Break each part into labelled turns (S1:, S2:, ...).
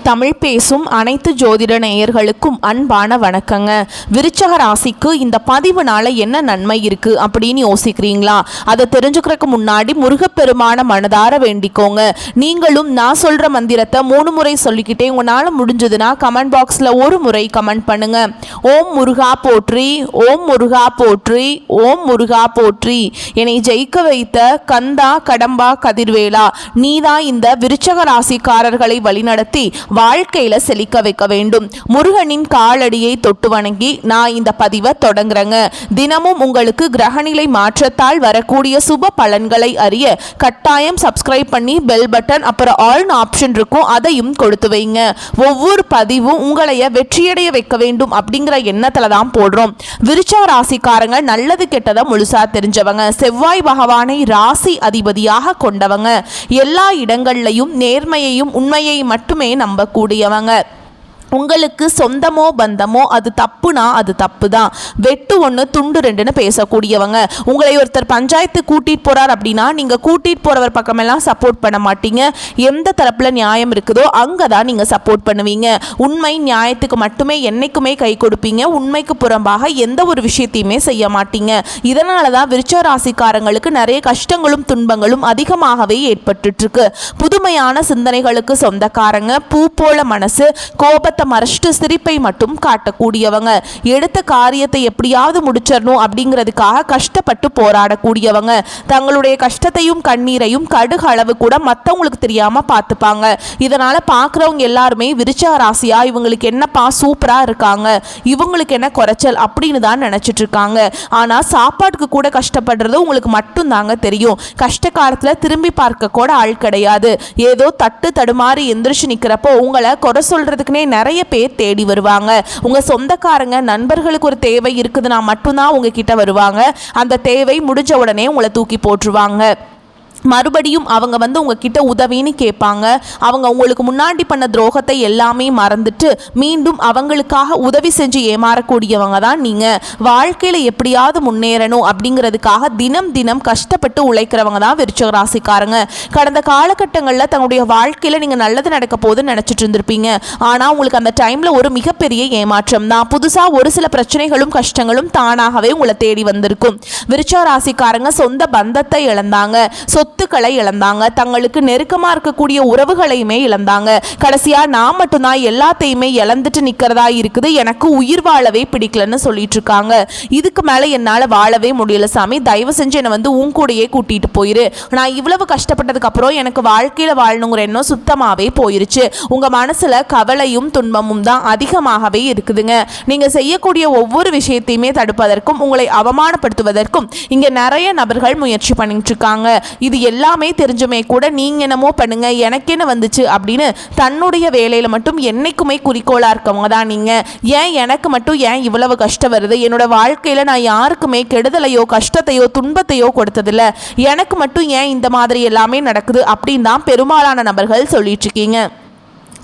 S1: தமிழ் பேசும் அனைத்து ஜோதிட நேயர்களுக்கும் அன்பான வணக்கங்க. விருச்சக ராசிக்கு இந்த பதிவுனால என்ன நன்மை இருக்கு அப்படின்னு யோசிக்கிறீங்களா? அதை தெரிஞ்சுக்கிறதுக்கு முன்னாடி முருகப்பெருமான மனதார வேண்டிக்கோங்க. நீங்களும் நான் சொல்ற மந்திரத்தை 3 முறை சொல்லிக்கிட்டே உங்களால முடிஞ்சதுன்னா கமெண்ட் பாக்ஸ்ல ஒரு முறை கமெண்ட் பண்ணுங்க. ஓம் முருகா போற்றி, ஓம் முருகா போற்றி, ஓம் முருகா போற்றி. என்னை ஜெயிக்க வைத்த கந்தா கடம்பா கதிர்வேலா, நீதான் இந்த விருச்சக ராசிக்காரர்களை வழிநடத்தி வாழ்க்கையில செழிக்க வைக்க வேண்டும். முருகனின் காலடியை தொட்டு வணங்கி நான் இந்த பதிவை தொடங்குறேங்க. தினமும் உங்களுக்கு கிரகநிலை மாற்றத்தால் வரக்கூடிய சுப பலன்களை அறிய கட்டாயம் சப்ஸ்கிரைப் பண்ணி பெல் பட்டன் அப்புறம் ஆல் ஆப்ஷன் இருக்கும், அதையும் கொடுத்து வைங்க. ஒவ்வொரு பதிவும் உங்களைய வெற்றியடைய வைக்க வேண்டும் அப்படிங்கிற எண்ணத்துல தான் போடுறோம். விருச்சக ராசிக்காரங்க நல்லது கெட்டதை முழுசா தெரிஞ்சவங்க. செவ்வாய் பகவானை ராசி அதிபதியாக கொண்டவங்க. எல்லா இடங்கள்லையும் நேர்மையையும் உண்மையை மட்டுமே நம்பக்கூடியவங்க. உங்களுக்கு சொந்தமோ பந்தமோ அது தப்புனா அது தப்பு தான். வெட்டு ஒன்று துண்டு ரெண்டுன்னு பேசக்கூடியவங்க. உங்களை ஒருத்தர் பஞ்சாயத்து கூட்டிகிட்டு போகிறார் அப்படின்னா நீங்கள் கூட்டிகிட்டு போகிறவர் பக்கமெல்லாம் சப்போர்ட் பண்ண மாட்டீங்க. எந்த தரப்பில் நியாயம் இருக்குதோ அங்கே தான் நீங்கள் சப்போர்ட் பண்ணுவீங்க. உண்மை நியாயத்துக்கு மட்டுமே என்றைக்குமே கை கொடுப்பீங்க. உண்மைக்கு புறம்பாக எந்த ஒரு விஷயத்தையுமே செய்ய மாட்டீங்க. இதனால தான் விருச்சக ராசிக்காரங்களுக்கு நிறைய கஷ்டங்களும் துன்பங்களும் அதிகமாகவே ஏற்பட்டுருக்கு. புதுமையான சிந்தனைகளுக்கு சொந்தக்காரங்க. பூ போல மனசு, கோபத்தை மறைச்சிட்டு சிரிப்பை மட்டும் காட்டக்கூடியவங்க. எடுத்த காரியத்தை எப்படியாவது முடிச்சிடணும் அப்படிங்கிறதுக்காக கஷ்டப்பட்டு போராடக்கூடியவங்க. தங்களுடைய கஷ்டத்தையும் கண்ணீரையும் கடுகு அளவு கூட மற்றவங்களுக்கு தெரியாம பார்த்துப்பாங்க. இதனால பார்க்குறவங்க எல்லாருமே விருச்சக ராசியா இவங்களுக்கு என்னப்பா சூப்பரா இருக்காங்க, இவங்களுக்கு என்ன குறைச்சல் அப்படின்னு தான் நினைச்சிட்டு இருக்காங்க. ஆனா சாப்பாட்டுக்கு கூட கஷ்டப்படுறது உங்களுக்கு மட்டும் தாங்க தெரியும். கஷ்ட காலத்துல திரும்பி பார்க்க கூட ஆள் கிடையாது. ஏதோ தட்டு தடுமாறி எந்திரிச்சு நிக்கிறப்போ உங்களை குறை சொல்றதுக்குன்னே நிறைய பேர் தேடி வருவாங்க. உங்க சொந்தக்காரங்க நண்பர்களுக்கு ஒரு தேவை இருக்குதுன்னா மட்டும்தான் உங்ககிட்ட வருவாங்க. அந்த தேவை முடிஞ்ச உடனே உங்களை தூக்கி போட்டுருவாங்க. மறுபடியும் அவங்க உங்ககிட்ட உதவின்னு கேட்பாங்க. அவங்க உங்களுக்கு முன்னாடி பண்ண துரோகத்தை எல்லாமே மறந்துட்டு மீண்டும் அவங்களுக்காக உதவி செஞ்சு ஏமாறக்கூடியவங்க தான் நீங்கள். வாழ்க்கையில் எப்படியாவது முன்னேறணும் அப்படிங்கிறதுக்காக தினம் தினம் கஷ்டப்பட்டு உழைக்கிறவங்க தான் விருச்சக ராசிக்காரங்க. கடந்த காலகட்டங்களில் தங்களுடைய வாழ்க்கையில் நீங்கள் நல்லது நடக்க போதுன்னு நினச்சிட்டு இருந்திருப்பீங்க. ஆனால் உங்களுக்கு அந்த டைமில் ஒரு மிகப்பெரிய ஏமாற்றம் தான். புதுசாக ஒரு சில பிரச்சனைகளும் கஷ்டங்களும் தானாகவே உங்களை தேடி வந்திருக்கும். விருச்சக ராசிக்காரங்க சொந்த பந்தத்தை இழந்தாங்க, சொத்துக்களை இழந்தாங்க, தங்களுக்கு நெருக்கமா இருக்கக்கூடிய உறவுகளையுமே இழந்தாங்க. கடைசியா நான் மட்டும்தான் எல்லாத்தையுமே இழந்துட்டு நிக்கிறதா இருக்குது, எனக்கு உயிர் வாழவே பிடிக்கலன்னு சொல்லிட்டு இருக்காங்க. இதுக்கு மேல என்னால வாழவே முடியல சாமி, தயவு செஞ்சு என்னை உன் கூடயே கூட்டிட்டு போயிரு. நான் இவ்வளவு கஷ்டப்பட்டதுக்கு அப்புறம் எனக்கு வாழ்க்கையில வாழணுங்கிற எண்ணம் சுத்தமாவே போயிருச்சு. உங்க மனசுல கவலையும் துன்பமும் தான் அதிகமாகவே இருக்குதுங்க. நீங்க செய்யக்கூடிய ஒவ்வொரு விஷயத்தையுமே தடுப்பதற்கும் உங்களை அவமானப்படுத்துவதற்கும் இங்க நிறைய நபர்கள் முயற்சி பண்ணிட்டு இருக்காங்க. இது எல்லாமே தெரிஞ்சுமே கூட நீங்க என்னமோ பண்ணுங்க எனக்கு என்ன வந்துச்சு அப்படின்னு தன்னுடைய வேலையில மட்டும் என்னைக்குமே குறிக்கோளா இருக்கவங்க தான் நீங்க. ஏன் எனக்கு மட்டும் ஏன் இவ்வளவு கஷ்டம் வருது, என்னோட வாழ்க்கையில நான் யாருக்குமே கெடுதலையோ கஷ்டத்தையோ துன்பத்தையோ கொடுத்ததில்ல, எனக்கு மட்டும் ஏன் இந்த மாதிரி எல்லாமே நடக்குது அப்படின்னு தான் பெரும்பாலான நபர்கள் சொல்லிட்டு இருக்கீங்க.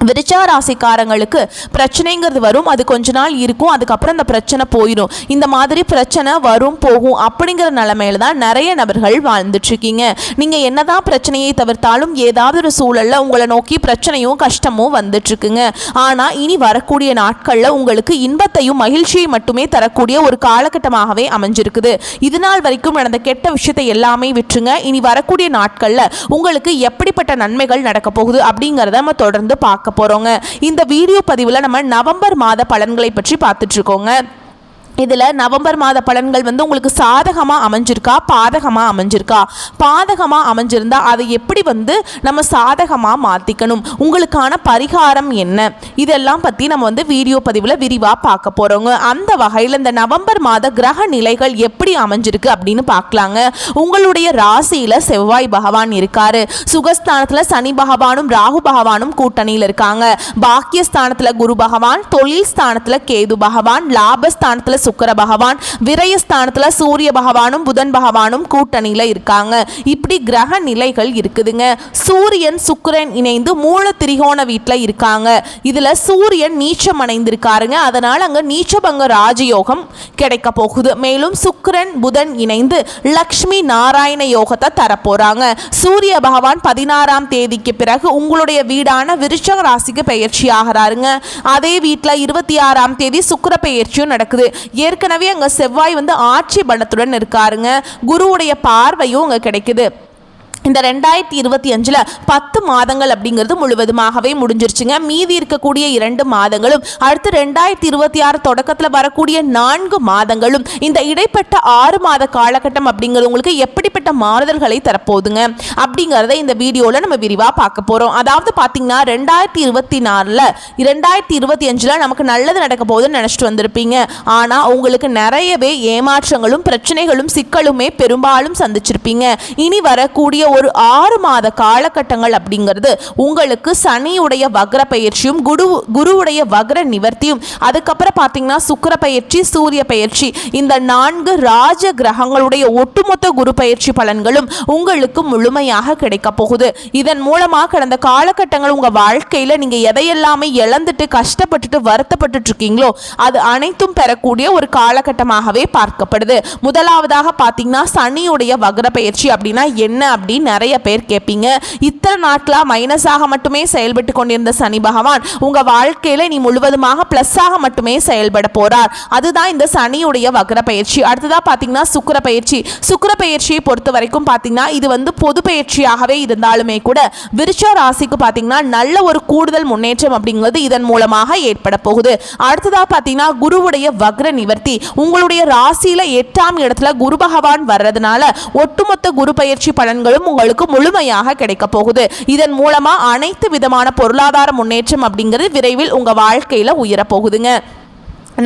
S1: விருச்சக ராசிக்காரங்களுக்கு பிரச்சனைங்கிறது வரும், அது கொஞ்ச நாள் இருக்கும், அதுக்கப்புறம் அந்த பிரச்சனை போயிடும். இந்த மாதிரி பிரச்சனை வரும் போகும் அப்படிங்கிற நிலைமையில தான் நிறைய நபர்கள் வாழ்ந்துட்டு இருக்கீங்க. நீங்க என்னதான் பிரச்சனையை தவிர்த்தாலும் ஏதாவது ஒரு சூழல்ல உங்களை நோக்கி பிரச்சனையும் கஷ்டமும் வந்துட்டு இருக்குங்க. ஆனா இனி வரக்கூடிய நாட்கள்ல உங்களுக்கு இன்பத்தையும் மகிழ்ச்சியை மட்டுமே தரக்கூடிய ஒரு காலகட்டமாகவே அமைஞ்சிருக்குது. இது நாள் வரைக்கும் நடந்த கெட்ட விஷயத்தை எல்லாமே விட்டுருங்க. இனி வரக்கூடிய நாட்கள்ல உங்களுக்கு எப்படிப்பட்ட நன்மைகள் நடக்க போகுது அப்படிங்கிறத நம்ம தொடர்ந்து பார்க்க போறோங்க. இந்த வீடியோ பதிவுல நம்ம நவம்பர் மாத பலன்களை பற்றி பார்த்துட்டு இருக்கோங்க. இதில் நவம்பர் மாத பலன்கள் உங்களுக்கு சாதகமாக அமைஞ்சிருக்கா பாதகமாக அமைஞ்சிருக்கா? பாதகமாக அமைஞ்சிருந்தா அதை எப்படி நம்ம சாதகமாக மாற்றிக்கணும், உங்களுக்கான பரிகாரம் என்ன, இதெல்லாம் பற்றி நம்ம வீடியோ பதிவில் விரிவாக பார்க்க போகிறோங்க. அந்த வகையில் இந்த நவம்பர் மாத கிரக நிலைகள் எப்படி அமைஞ்சிருக்கு அப்படின்னு பார்க்கலாங்க. உங்களுடைய ராசியில் செவ்வாய் பகவான் இருக்காரு. சுகஸ்தானத்தில் சனி பகவானும் ராகு பகவானும் கூட்டணியில் இருக்காங்க. பாக்கியஸ்தானத்தில் குரு பகவான், தொழில் ஸ்தானத்தில் கேது பகவான், லாபஸ்தானத்தில் சுக்கிர பகவான், விரயஸ்தானத்துல சூரிய பகவானும் புதன் பகவானும் கூட்டணியில இருக்காங்க. இப்படி கிரக நிலைகள் இருக்குதுங்க. சூரியன் சுக்கிரன் இணைந்து மூல திரிகோண வீட்டில் இருக்காங்க. இதுல சூரியன் நீச்சம் அடைந்திருக்காருங்க. அதனால அங்க நீச்சபங்க ராஜயோகம் கிடைக்க போகுது. மேலும் சுக்கிரன் புதன் இணைந்து லக்ஷ்மி நாராயண யோகத்தை தரப்போறாங்க. சூரிய பகவான் 16ஆம் தேதிக்கு பிறகு உங்களுடைய வீடான விருச்சிக ராசிக்கு பெயர்ச்சி ஆகிறாருங்க. அதே வீட்டில் 26ஆம் தேதி சுக்கிர பெயர்ச்சியும் நடக்குது. ஏற்கனவே அங்க செவ்வாய் ஆட்சி பலத்துடன் இருக்காருங்க. குருவுடைய பார்வையும் அங்க கிடைக்குது. இந்த 2025 10 மாதங்கள் அப்படிங்கிறது முழுவதுமாகவே முடிஞ்சிருச்சுங்க. மீதி இருக்கக்கூடிய 2 மாதங்களும் அடுத்து 2026 தொடக்கத்தில் வரக்கூடிய 4 மாதங்களும் இந்த இடைப்பட்ட 6 மாத காலகட்டம் அப்படிங்கிறது உங்களுக்கு எப்படிப்பட்ட மாறுதல்களை தரப்போகுதுங்க அப்படிங்கிறத இந்த வீடியோவில் நம்ம விரிவாக பார்க்க போகிறோம். அதாவது பார்த்தீங்கன்னா 2024 2025 நமக்கு நல்லது நடக்க போகுதுன்னு நினச்சிட்டு வந்திருப்பீங்க. ஆனால் உங்களுக்கு நிறையவே ஏமாற்றங்களும் பிரச்சனைகளும் சிக்கலுமே பெரும்பாலும் சந்திச்சிருப்பீங்க. இனி வரக்கூடிய ஒரு 6 மாத காலகட்டங்கள் அப்படிங்கிறது உங்களுக்கு சனியுடைய வக்ர பயிற்சியும் குருவுடைய வக்ர நிவர்த்தியும் அதுக்கப்புறம் பார்த்தீங்கன்னா சுக்கிர பயிற்சி சூரிய பயிற்சி இந்த 4 ராஜ கிரகங்களுடைய ஒட்டுமொத்த குரு பயிற்சி பலன்களும் உங்களுக்கு முழுமையாக கிடைக்க போகுது. இதன் மூலமாக கடந்த காலகட்டங்கள் உங்க வாழ்க்கையில நீங்க எதையெல்லாமே இழந்துட்டு கஷ்டப்பட்டுட்டு வருத்தப்பட்டு இருக்கீங்களோ அது அனைத்தும் பெறக்கூடிய ஒரு காலகட்டமாகவே பார்க்கப்படுது. முதலாவதாக பார்த்தீங்கன்னா சனியுடைய வக்ர பயிற்சி அப்படின்னா என்ன அப்படின்னு நிறைய பேர் கேட்பீங்க. இத்தனை நாட்களா மைனஸாக மட்டுமே செயல்பட்டு கொண்டிருந்த சனி பகவான் உங்க வாழ்க்கையில நீ முழுவதுமாக பிளஸ்ஸாக மட்டுமே செயல்பட போறார். அதுதான் இந்த சனியுடைய வக்ர பயிற்சி. அடுத்ததா பாத்தீங்கன்னா சுக்கிர பயிற்சி. சுக்கிர பயிற்சியை பொறுத்த வரைக்கும் பாத்தீங்கன்னா இது பொது பயிற்சியாகவே இருந்தாலுமே கூட விருச்சிக ராசிக்கு பாத்தீங்கன்னா நல்ல ஒரு கூடுதல் முன்னேற்றம் அப்படிங்கிறது இதன் மூலமாக ஏற்பட போகுது. அடுத்ததா பாத்தீங்கன்னா குருவுடைய வக்ர நிவர்த்தி. உங்களுடைய ராசியில 8ஆம் இடத்துல குரு பகவான் வர்றதுனால ஒட்டுமொத்த குரு பயிற்சி பலன்களும் உங்களுக்கு முழுமையாக கிடைக்க போகுது. இதன் மூலமா அனைத்து விதமான பொருளாதார முன்னேற்றம் அப்படிங்கிறது விரைவில் உங்க வாழ்க்கையில உயர போகுதுங்க.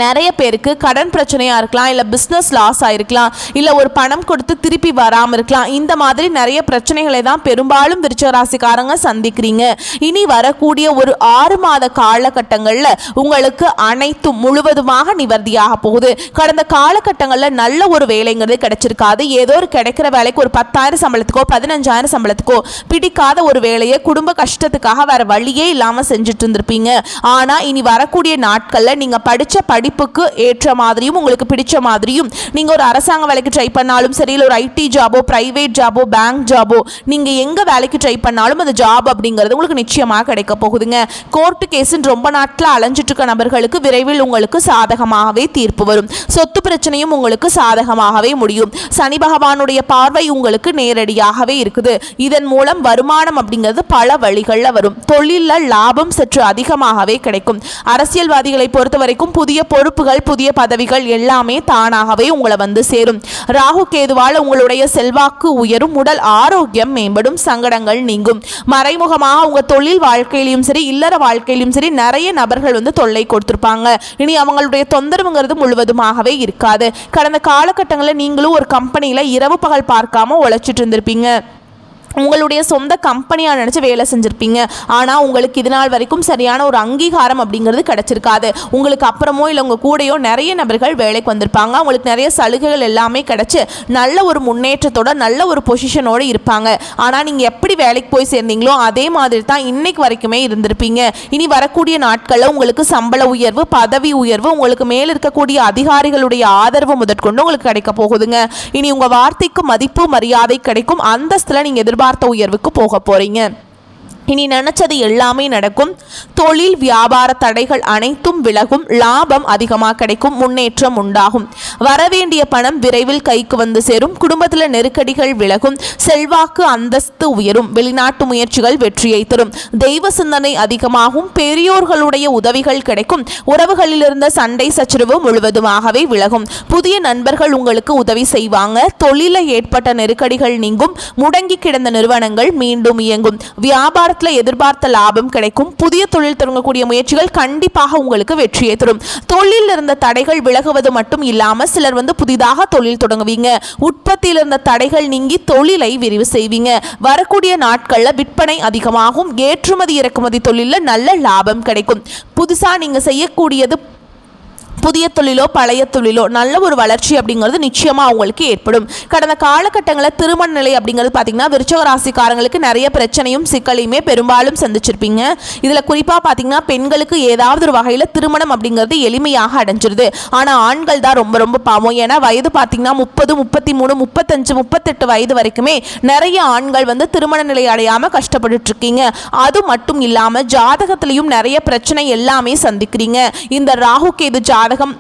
S1: நிறைய பேருக்கு கடன் பிரச்சனையாக இருக்கலாம், இல்லை பிஸ்னஸ் லாஸ் ஆகிருக்கலாம், இல்லை ஒரு பணம் கொடுத்து திருப்பி வராமல் இருக்கலாம். இந்த மாதிரி நிறைய பிரச்சனைகளை தான் பெரும்பாலும் விருச்சிக ராசிக்காரங்க சந்திக்கிறீங்க. இனி வரக்கூடிய ஒரு 6 மாத காலகட்டங்களில் உங்களுக்கு அனைத்தும் முழுவதுமாக நிவர்த்தியாக போகுது. கடந்த காலகட்டங்களில் நல்ல ஒரு வேலைங்கிறது கிடைச்சிருக்காது. ஏதோ ஒரு கிடைக்கிற வேலைக்கு ஒரு 10,000 சம்பளத்துக்கோ 15,000 சம்பளத்துக்கோ பிடிக்காத ஒரு வேலையை குடும்ப கஷ்டத்துக்காக வேற வழியே இல்லாமல் செஞ்சுட்டு இருந்திருப்பீங்க. ஆனால் இனி வரக்கூடிய நாட்களில் நீங்கள் படித்த படிப்புக்கு ஏற்ற மாதிரியும் உங்களுக்கு பிடிச்ச மாதிரியும் நீங்க ஒரு அரசாங்க வேலைக்கு ட்ரை பண்ணாலும் சரி, இல்லை ஒரு ஐடி ஜாபோ பிரைவேட் ஜாபோ பேங்க் ஜாபோ நீங்க எங்க வேலைக்கு ட்ரை பண்ணாலும் அந்த ஜாப் அப்படிங்கிறது உங்களுக்கு நிச்சயமாக கிடைக்க போகுதுங்க. கோர்ட்டு கேஸுன்னு ரொம்ப நாட்கள் அலைஞ்சிட்டு இருக்க நபர்களுக்கு விரைவில் உங்களுக்கு சாதகமாகவே தீர்ப்பு வரும். சொத்து பிரச்சனையும் உங்களுக்கு சாதகமாகவே முடியும். சனி பகவானுடைய பார்வை உங்களுக்கு நேரடியாகவே இருக்குது. இதன் மூலம் வருமானம் அப்படிங்கிறது பல வழிகளில் வரும். தொழிலில் லாபம் சற்று அதிகமாகவே கிடைக்கும். அரசியல்வாதிகளை பொறுத்த வரைக்கும் புதிய பொறுப்புகள் புதிய பதவிகள் எல்லாமே தானாகவே உங்களை சேரும். ராகு கேதுவால் உங்களுடைய செல்வாக்கு உயரும், உடல் ஆரோக்கியம் மேம்படும், சங்கடங்கள் நீங்கும். மறைமுகமாக உங்க தொழில் வாழ்க்கையிலும் சரி இல்லற வாழ்க்கையிலும் சரி நிறைய நபர்கள் தொல்லை கொடுத்திருப்பாங்க. இனி அவங்களுடைய தொந்தரவுங்கிறது முழுவதுமாகவே இருக்காது. கடந்த காலகட்டங்களில் நீங்களும் ஒரு கம்பெனியில இரவு பகல் பார்க்காம உழைச்சிட்டு இருந்திருப்பீங்க. உங்களுடைய சொந்த கம்பெனியாக நினச்சி வேலை செஞ்சுருப்பீங்க. ஆனால் உங்களுக்கு இது நாள் வரைக்கும் சரியான ஒரு அங்கீகாரம் அப்படிங்கிறது கிடச்சிருக்காது. உங்களுக்கு அப்புறமோ இல்லை உங்கள் கூடையோ நிறைய நபர்கள் வேலைக்கு வந்திருப்பாங்க. உங்களுக்கு நிறைய சலுகைகள் எல்லாமே கிடச்சி நல்ல ஒரு முன்னேற்றத்தோட நல்ல ஒரு பொசிஷனோடு இருப்பாங்க. ஆனால் நீங்கள் எப்படி வேலைக்கு போய் சேர்ந்தீங்களோ அதே மாதிரி தான் இன்னைக்கு வரைக்குமே இருந்திருப்பீங்க. இனி வரக்கூடிய நாட்களில் உங்களுக்கு சம்பள உயர்வு பதவி உயர்வு உங்களுக்கு மேல் இருக்கக்கூடிய அதிகாரிகளுடைய ஆதரவு முதற்கொண்டு உங்களுக்கு கிடைக்க போகுதுங்க. இனி உங்கள் வார்த்தைக்கு மதிப்பு மரியாதை கிடைக்கும். அந்தஸ்தில் நீங்கள் எதிர்பார்த்த உயர்வுக்கு போக போறீங்க. இனி நினைச்சது எல்லாமே நடக்கும். தொழில் வியாபார தடைகள் அனைத்தும் விலகும். லாபம் அதிகமாக கிடைக்கும். முன்னேற்றம் உண்டாகும். வரவேண்டிய பணம் விரைவில் கைக்கு வந்து சேரும். குடும்பத்தில் நெருக்கடிகள் விலகும். செல்வாக்கு அந்தஸ்து உயரும். வெளிநாட்டு முயற்சிகள் வெற்றியை தரும். தெய்வ சிந்தனை அதிகமாகும். பெரியோர்களுடைய உதவிகள் கிடைக்கும். உறவுகளில் இருந்த சண்டை சச்சரவு முழுவதுமாகவே விலகும். புதிய நண்பர்கள் உங்களுக்கு உதவி செய்வாங்க. தொழிலில் ஏற்பட்ட நெருக்கடிகள் நீங்கும். முடங்கி கிடந்த நிறுவனங்கள் மீண்டும் இயங்கும். வியாபாரத்தில் எதிர்பார்த்த லாபம் கிடைக்கும். புதிய தொழில் தொடங்கக்கூடிய முயற்சிகள் கண்டிப்பாக உங்களுக்கு வெற்றியை தரும். தொழிலில் இருந்த தடைகள் விலகுவது மட்டும் இல்லாமல் சிலர் புதிதாக தொழில் தொடங்குவீங்க. உற்பத்தியில் இருந்த தடைகள் நீங்கி தொழிலை விரிவு செய்வீங்க. வரக்கூடிய நாட்களில் விற்பனை அதிகமாகும். ஏற்றுமதி இறக்குமதி தொழிலில் நல்ல லாபம் கிடைக்கும். புதுசாக நீங்க செய்யக்கூடியது புதிய தொழிலோ பழைய தொழிலோ நல்ல ஒரு வளர்ச்சி அப்படிங்கிறது நிச்சயமாக அவங்களுக்கு ஏற்படும். கடந்த காலகட்டங்களில் திருமண நிலை அப்படிங்கிறது பார்த்தீங்கன்னா விருச்சிக ராசிக்காரங்களுக்கு நிறைய பிரச்சனையும் சிக்கலையுமே பெரும்பாலும் சந்திச்சிருப்பீங்க. இதில் குறிப்பாக பார்த்தீங்கன்னா பெண்களுக்கு ஏதாவது ஒரு வகையில் திருமணம் அப்படிங்கிறது எளிமையாக அடைஞ்சிருது. ஆனால் ஆண்கள் தான் ரொம்ப ரொம்ப பாவம். ஏன்னா வயது பார்த்தீங்கன்னா 30, 33, 35, 38 வயது வரைக்குமே நிறைய ஆண்கள் திருமண நிலை அடையாமல் கஷ்டப்பட்டு இருக்கீங்க. அது மட்டும் இல்லாமல் ஜாதகத்திலையும் நிறைய பிரச்சனை எல்லாமே சந்திக்கிறீங்க. இந்த ராகு கேது ஜாதகம்,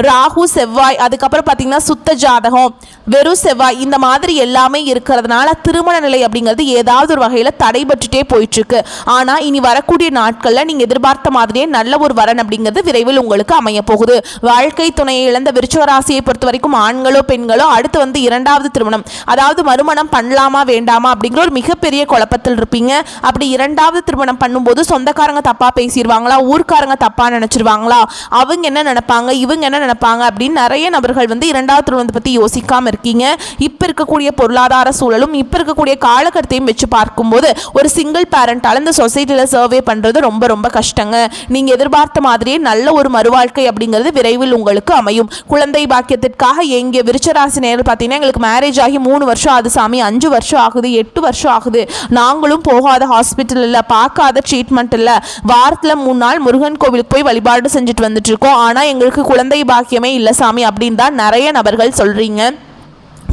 S1: ராகு செவ்வாய், அதுக்கப்புறம் பார்த்தீங்கன்னா சுத்த ஜாதகம், வெறும் செவ்வாய், இந்த மாதிரி எல்லாமே இருக்கிறதுனால திருமண நிலை அப்படிங்கிறது ஏதாவது ஒரு வகையில் தடைபட்டுட்டே போயிட்டுருக்கு. ஆனால் இனி வரக்கூடிய நாட்களில் நீங்கள் எதிர்பார்த்த மாதிரியே நல்ல ஒரு வரன் அப்படிங்கிறது விரைவில் உங்களுக்கு அமைய போகுது. வாழ்க்கை துணையை இழந்த விருச்சிக ராசியை பொறுத்த வரைக்கும் ஆண்களோ பெண்களோ அடுத்து இரண்டாவது திருமணம், அதாவது மறுமணம் பண்ணலாமா வேண்டாமா அப்படிங்கிற ஒரு மிகப்பெரிய குழப்பத்தில் இருப்பீங்க. அப்படி இரண்டாவது திருமணம் பண்ணும்போது சொந்தக்காரங்க தப்பாக பேசிடுவாங்களா, ஊர்க்காரங்க தப்பாக நினச்சிருவாங்களா, அவங்க என்ன நினைப்பாங்க, இவங்க என்ன நினைப்பாங்க அப்படின்னு நிறைய நபர்கள் இரண்டாவது திருமணத்தை பற்றி யோசிக்காமல் இருக்கீங்க. இப்போ இருக்கக்கூடிய பொருளாதார சூழலும் இப்போ இருக்கக்கூடிய காலகட்டத்தையும் வச்சு பார்க்கும்போது ஒரு சிங்கிள் பேரண்டால் இந்த சொசைட்டியில் சர்வே பண்ணுறது ரொம்ப ரொம்ப கஷ்டங்க. நீங்கள் எதிர்பார்த்த மாதிரியே நல்ல ஒரு மறுவாழ்க்கை அப்படிங்கிறது விரைவில் உங்களுக்கு அமையும். குழந்தை பாக்கியத்திற்காக எங்கே விருச்சராசி நேரில் பார்த்தீங்கன்னா எங்களுக்கு மேரேஜ் ஆகி 3 வருஷம் ஆகுது சாமி, 5 வருஷம் ஆகுது, 8 வருஷம் ஆகுது, நாங்களும் போகாத ஹாஸ்பிட்டல் இல்லை, பார்க்காத ட்ரீட்மெண்ட் இல்லை, வாரத்தில் 3 நாள் முருகன் கோவிலுக்கு போய் வழிபாடு செஞ்சுட்டு வந்துட்டு இருக்கோம், ஆனால் எங்களுக்கு குழந்தை பாக்கியமே இல்லை சாமி அப்படின்னு தான் நிறைய நபர்கள் சொல்கிறீங்க.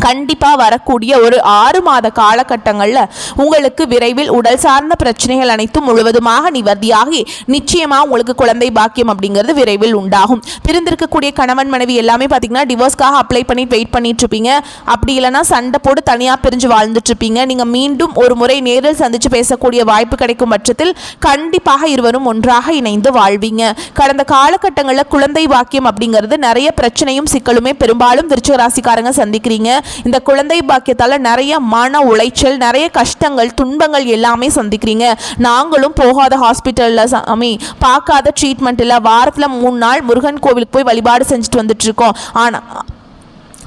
S1: கண்டிப்பாக வரக்கூடிய ஒரு 6 மாத காலகட்டங்களில் உங்களுக்கு விரைவில் உடல் சார்ந்த பிரச்சனைகள் அனைத்தும் முழுவதுமாக நிவர்த்தியாகி நிச்சயமாக உங்களுக்கு குழந்தை பாக்கியம் அப்படிங்கிறது விரைவில் உண்டாகும். பிரிந்திருக்கக்கூடிய கணவன் மனைவி எல்லாமே பார்த்தீங்கன்னா டிவோர்ஸ்க்காக அப்ளை பண்ணி வெயிட் பண்ணிட்டு இருப்பீங்க. அப்படி இல்லைனா சண்டை போட்டு தனியாக பிரிஞ்சு வாழ்ந்துட்டு இருப்பீங்க. நீங்கள் மீண்டும் ஒரு முறை நேரில் சந்தித்து பேசக்கூடிய வாய்ப்பு கிடைக்கும் பட்சத்தில் கண்டிப்பாக இருவரும் ஒன்றாக இணைந்து வாழ்வீங்க. கடந்த காலகட்டங்களில் குழந்தை பாக்கியம் அப்படிங்கிறது நிறைய பிரச்சனையும் சிக்கலுமே பெரும்பாலும் விருச்சிக ராசிக்காரங்க சந்திக்கிறீங்க. இந்த குழந்தை பாக்கியத்தால் நிறைய மன உளைச்சல், நிறைய கஷ்டங்கள், துன்பங்கள் எல்லாமே சந்திக்கிறீங்க. நாங்களும் போகாத ஹாஸ்பிட்டலில் சாமி, பார்க்காத ட்ரீட்மெண்ட் இல்லை, வாரத்தில் 3 நாள் முருகன் கோவிலுக்கு போய் வழிபாடு செஞ்சுட்டு வந்துட்டு இருக்கோம்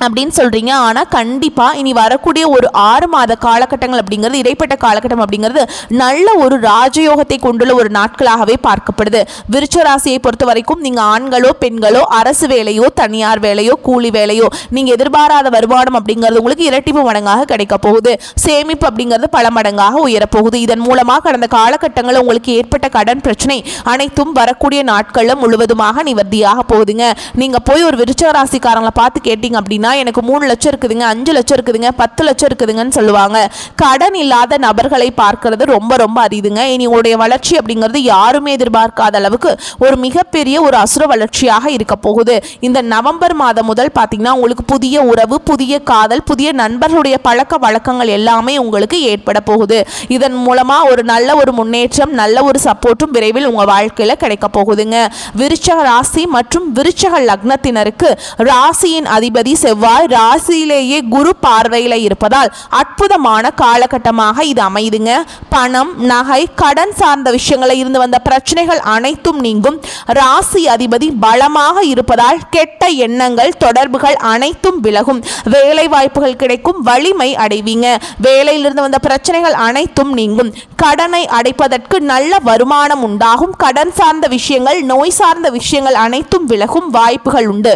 S1: அப்படின்னு சொல்கிறீங்க. ஆனால் கண்டிப்பாக இனி வரக்கூடிய ஒரு 6 மாத காலகட்டங்கள் அப்படிங்கிறது, இடைப்பட்ட காலகட்டம் அப்படிங்கிறது நல்ல ஒரு ராஜயோகத்தை கொண்டுள்ள ஒரு நாட்களாகவே பார்க்கப்படுது. விருச்சிக ராசியை பொறுத்த வரைக்கும் நீங்கள் ஆண்களோ பெண்களோ அரசு வேலையோ தனியார் வேலையோ கூலி வேலையோ நீங்கள் எதிர்பாராத வருமானம் அப்படிங்கிறது உங்களுக்கு இரட்டிப்பு மடங்காக கிடைக்க போகுது. சேமிப்பு அப்படிங்கிறது பல மடங்காக உயரப்போகுது. இதன் மூலமாக கடந்த காலகட்டங்களில் உங்களுக்கு ஏற்பட்ட கடன் பிரச்சனை அனைத்தும் வரக்கூடிய நாட்களில் முழுவதுமாக நிவர்த்தியாக போகுதுங்க. நீங்கள் போய் ஒரு விருச்சிக ராசிக்காரங்களை பார்த்து கேட்டீங்க அப்படின்னா எனக்கு 3 லட்சம் இருக்குதுங்க, 5 லட்சம் இருக்குதுங்க, 10 லட்சம் இருக்குதுங்கன்னு சொல்லுவாங்க. கடன் இல்லாத நபர்களை பார்க்கறது ரொம்ப ரொம்ப அரிதுங்க. இனி உங்களுடைய வளர்ச்சி அப்படிங்கிறது யாருமே எதிர்பார்க்காத அளவுக்கு ஒரு மிகப்பெரிய ஒரு அசுர வளர்ச்சியாக இருக்க போகுது. இந்த நவம்பர் மாதம் முதல் பார்த்தீங்கன்னா உங்களுக்கு புதிய உறவு, புதிய காதல், புதிய நண்பர்களுடைய பழக்க வழக்கங்கள் எல்லாமே உங்களுக்கு ஏற்பட போகுது. இதன் மூலமா ஒரு நல்ல ஒரு முன்னேற்றம், நல்ல ஒரு சப்போர்ட்டும் விரைவில் உங்க வாழ்க்கையில கிடைக்க போகுதுங்க. விருச்சிக ராசி மற்றும் விருச்சிக லக்னத்தினருக்கு ராசியின் அதிபதி செவ்வாய் ராசியிலேயே குரு பார்வையில் இருப்பதால் அற்புதமான காலகட்டமாக இது அமைதுங்க. பணம், நகை, கடன் சார்ந்த விஷயங்களில் இருந்து வந்த பிரச்சனைகள் அனைத்தும் நீங்கும். ராசி அதிபதி பலமாக இருப்பதால் கெட்ட எண்ணங்கள், தொடர்புகள் அனைத்தும் விலகும். வேலை வாய்ப்புகள் கிடைக்கும், வலிமை அடைவீங்க. வேலையிலிருந்து வந்த பிரச்சனைகள் அனைத்தும் நீங்கும். கடனை அடைப்பதற்கு நல்ல வருமானம் உண்டாகும். கடன் சார்ந்த விஷயங்கள், நோய் சார்ந்த விஷயங்கள் அனைத்தும் விலகும் வாய்ப்புகள் உண்டு.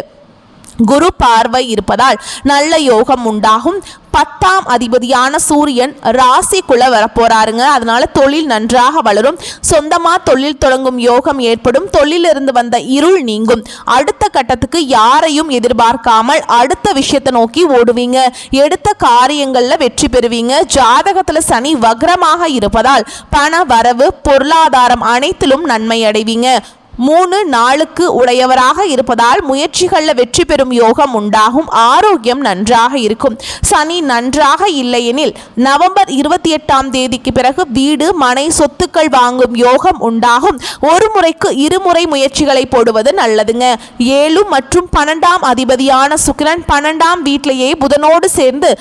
S1: குரு பார்வை இருப்பதால் நல்ல யோகம் உண்டாகும். 10ஆம் அதிபதியான சூரியன் ராசிக்குள்ள வரப்போறாருங்க. அதனால தொழில் நன்றாக வளரும். சொந்தமா தொழில் தொடங்கும் யோகம் ஏற்படும். தொழிலிருந்து வந்த இருள் நீங்கும். அடுத்த கட்டத்துக்கு யாரையும் எதிர்பார்க்காமல் அடுத்த விஷயத்தை நோக்கி ஓடுவீங்க. எடுத்த காரியங்கள்ல வெற்றி பெறுவீங்க. ஜாதகத்துல சனி வக்ரமாக இருப்பதால் பண வரவு, பொருளாதாரம் அனைத்திலும் நன்மை அடைவீங்க. 3 நாளுக்கு உடையவராக இருப்பதால் முயற்சிகளில் வெற்றி பெறும் யோகம் உண்டாகும். ஆரோக்கியம் நன்றாக இருக்கும். சனி நன்றாக இல்லையெனில் நவம்பர் 28ஆம் தேதிக்கு பிறகு வீடு, மனை, சொத்துக்கள் வாங்கும் யோகம் உண்டாகும். ஒரு முறைக்கு 2 முறை முயற்சிகளை போடுவது நல்லதுங்க. 7 மற்றும் 12ஆம் அதிபதியான சுக்கிரன் 12ஆம் வீட்டிலேயே புதனோடு சேர்ந்து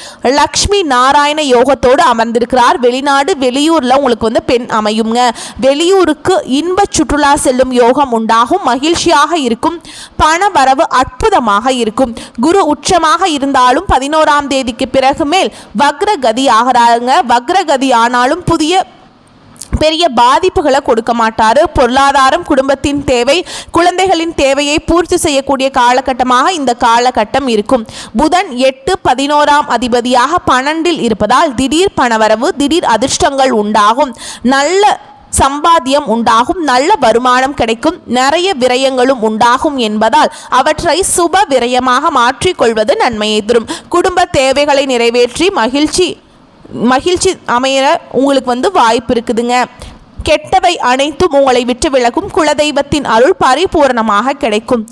S1: லக்ஷ்மி நாராயண யோகத்தோடு அமர்ந்திருக்கிறார். வெளிநாடு, வெளியூர்ல உங்களுக்கு பெண் அமையுங்க. வெளியூருக்கு இன்ப சுற்றுலா செல்லும் யோகம் உண்டாகும். மகிழ்ச்சியாக இருக்கும். பண வரவு அற்புதமாக இருக்கும். குரு உச்சமாக இருந்தாலும் 11ஆம் தேதிக்கு பிறகு மேல் வக்ரகதி ஆகிறாங்க. வக்ரகதி ஆனாலும் புதிய பெரிய பாதிப்புகளை கொடுக்க மாட்டாரு. பொருளாதாரம், குடும்பத்தின் தேவை, குழந்தைகளின் தேவையை பூர்த்தி செய்யக்கூடிய காலகட்டமாக இந்த காலகட்டம் இருக்கும். புதன் 8, 11ஆம் அதிபதியாக 12இல் இருப்பதால் திடீர் பணவரவு, திடீர் அதிர்ஷ்டங்கள் உண்டாகும். நல்ல சம்பாத்தியம் உண்டாகும், நல்ல வருமானம் கிடைக்கும், நிறைய விரயங்களும் உண்டாகும் என்பதால் அவற்றை சுப விரயமாக மாற்றிக்கொள்வது நன்மையை தரும். குடும்ப தேவைகளை நிறைவேற்றி மகிழ்ச்சி அமைய உங்களுக்கு வாய்ப்பு இருக்குதுங்க. கெட்டவை அனைத்தும் உங்களை விட்டு விலகும். குலதெய்வத்தின் அருள் பரிபூரணமாக கிடைக்கும்.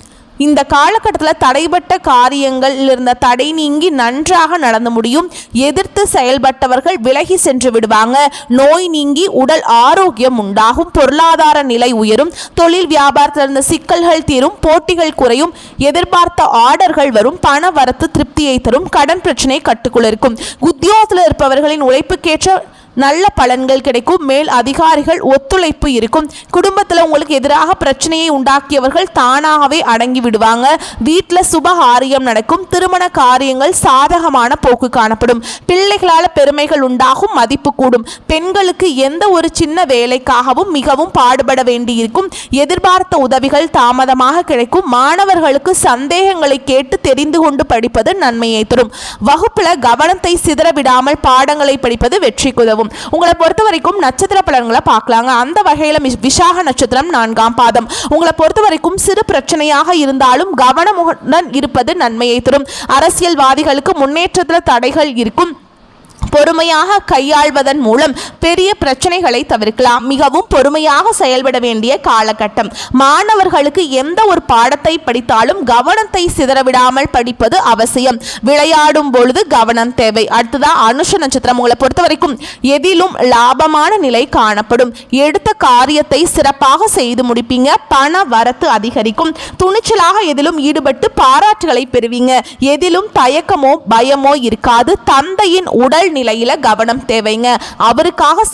S1: இந்த காலகட்டத்தில் தடைப்பட்ட காரியங்கள் இருந்த தடை நீங்கி நன்றாக நடந்து முடியும். எதிர்த்து செயல்பட்டவர்கள் விலகி சென்று விடுவாங்க. நோய் நீங்கி உடல் ஆரோக்கியம் உண்டாகும். பொருளாதார நிலை உயரும். தொழில் வியாபாரத்தில் இருந்த சிக்கல்கள் தீரும். போட்டிகள் குறையும். எதிர்பார்த்த ஆர்டர்கள் வரும். பண வரத்து திருப்தியை தரும். கடன் பிரச்சனை கட்டுக்குள் இருக்கும். உத்தியோகத்தில் இருப்பவர்களின் உழைப்புக்கேற்ற நல்ல பலன்கள் கிடைக்கும். மேல் அதிகாரிகள் ஒத்துழைப்பு இருக்கும். குடும்பத்தில் உங்களுக்கு எதிராக பிரச்சனையை உண்டாக்கியவர்கள் தானாகவே அடங்கி விடுவாங்க. வீட்டில் சுபகாரியம் நடக்கும். திருமண காரியங்கள் சாதகமான போக்கு காணப்படும். பிள்ளைகளால் பெருமைகள் உண்டாகும். மதிப்பு கூடும். பெண்களுக்கு எந்த ஒரு சின்ன வேலைக்காகவும் மிகவும் பாடுபட வேண்டியிருக்கும். எதிர்பார்த்த உதவிகள் தாமதமாக கிடைக்கும். மாணவர்களுக்கு சந்தேகங்களை கேட்டு தெரிந்து கொண்டு படிப்பது நன்மையை தரும். வகுப்பில் கவனத்தை சிதறவிடாமல் பாடங்களை படிப்பது வெற்றிக்கு உதவும். உங்களை பொறுத்த வரைக்கும் நட்சத்திர பலன்களை பார்க்கலாங்க. அந்த வகையில் விசாக நட்சத்திரம் 4ஆம் பாதம். உங்களை பொறுத்த வரைக்கும் சிறு பிரச்சனையாக இருந்தாலும் கவனமுடன் இருப்பது நன்மையை தரும். அரசியல்வாதிகளுக்கு முன்னேற்றத்தில் தடைகள் இருக்கும். பொறுமையாக கையாள்வதன் மூலம் பெரிய பிரச்சனைகளை தவிர்க்கலாம். மிகவும் பொறுமையாக செயல்பட வேண்டிய காலகட்டம். மாணவர்களுக்கு எந்த ஒரு பாடத்தை படித்தாலும் கவனத்தை சிதறவிடாமல் படிப்பது அவசியம். விளையாடும் பொழுது கவனம் தேவை. அடுத்ததா அனுஷ நட்சத்திரம். உங்களை பொறுத்த வரைக்கும் எதிலும் லாபமான நிலை காணப்படும். எடுத்த காரியத்தை சிறப்பாக செய்து முடிப்பீங்க. பண வரத்து அதிகரிக்கும். துணிச்சலாக எதிலும் ஈடுபட்டு பாராட்டுகளை பெறுவீங்க. எதிலும் தயக்கமோ பயமோ இருக்காது. தந்தையின் உடல் நிலையில கவனம் தேவைங்க. அவருக்காக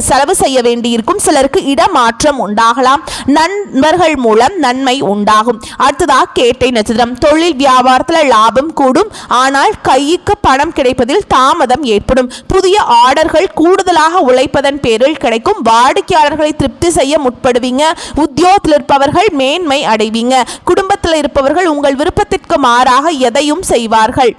S1: செலவு செய்ய வேண்டியிருக்கும். சிலருக்கு இடமாற்றம் உண்டாகலாம். நண்பர்கள் மூலம் நன்மை உண்டாகும். அடுத்ததா கேட்டை நட்சத்திரம். தொழில் வியாபாரத்தில் லாபம் கூடும். ஆனால் கைக்கு பணம் கிடைப்பதில் தாமதம் ஏற்படும். புதிய ஆர்டர்கள் கூடுதலாக உழைப்பதன் பேரில் கிடைக்கும். வாடிக்கையாளர்களை திருப்தி செய்ய முற்படுவீங்க. உத்தியோகத்தில் இருப்பவர்கள் மேன்மை அடைவீங்க. குடும்பத்தில் இருப்பவர்கள் உங்கள் விருப்பத்திற்கு மாறாக எதையும் செய்வார்கள்.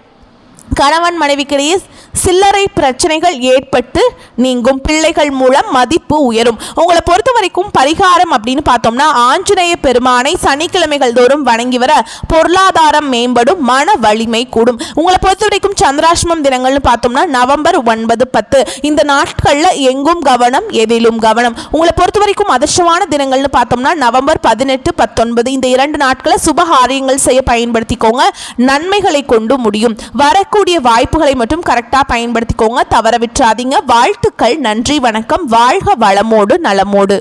S1: கணவன் மனைவிக்கிடையே சில்லறை பிரச்சனைகள் ஏற்பட்டு நீங்கும். பிள்ளைகள் மூலம் மதிப்பு உயரும். உங்களை பொறுத்த வரைக்கும் பரிகாரம் அப்படின்னு பார்த்தோம்னா ஆஞ்சநேய பெருமானை சனிக்கிழமைகள் தோறும் வணங்கி வர பொருளாதாரம் மேம்படும். மன வலிமை கூடும். உங்களை பொறுத்த வரைக்கும் சந்திராஷ்டமம் தினங்கள்னு பார்த்தோம்னா நவம்பர் 9, 10 இந்த நாட்களில் எங்கும் கவனம், எதிலும் கவனம். உங்களை பொறுத்த வரைக்கும் அதிர்ஷ்டமான தினங்கள்னு பார்த்தோம்னா நவம்பர் 18, 19 இந்த 2 நாட்களை சுபகாரியங்கள் செய்ய பயன்படுத்திக்கோங்க. நன்மைகளை கொண்டு முடியும். வரக்கூடிய வாய்ப்புகளை மட்டும் கரெக்டாக பயன்படுத்திக்கோங்க. தவற விட்டுறாதீங்க. வாழ்த்துக்கள். நன்றி, வணக்கம். வாழ்க வளமோடு நலமோடு.